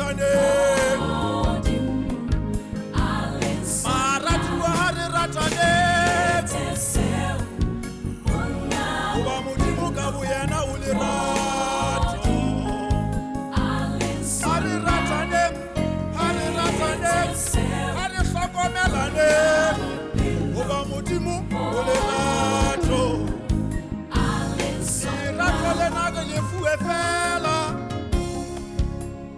rataneng maratuwa ha re rataneng goba modimo ka boyena o lerato ha re rataneng ha re hlokomelaneng goba modimo o lerato lerato lena ke lefuwe fela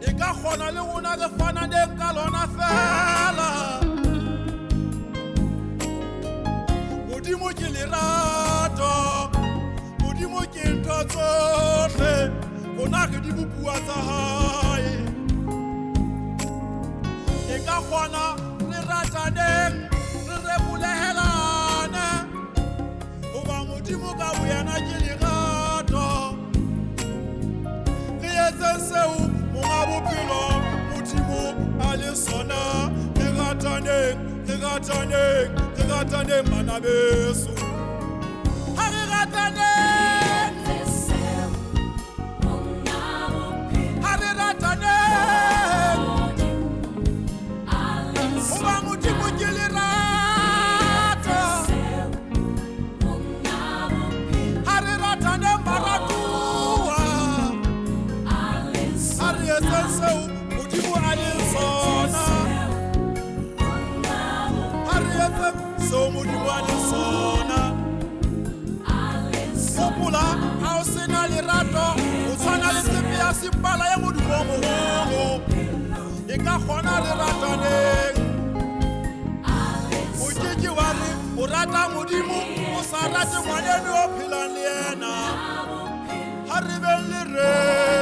e ka kgona le rona re fananeng ka lona fela modimo ke lerato modimo ke ntho tsohle gona ke di bopua tsa hae e ka kgona re rataneng re rebulehelane goba modimo ka boyena ke lerato re etseng seo monga bophelo modimo a le sona re rataneng bana beso ha re rataneng ha re rataneng goba modimo ke lerato ha re rataneng baratuwa ha re etseng seo modimo a leng sona ha re etseng seo modimo a leng sona gopola ha o sena lerato o tshwana le sepe ya sepala ya modimo o mogolo e ka kgona le rataneng o keke wa re o rata modimo o sa rate ngwaneno o phelang le yena ha re beng le re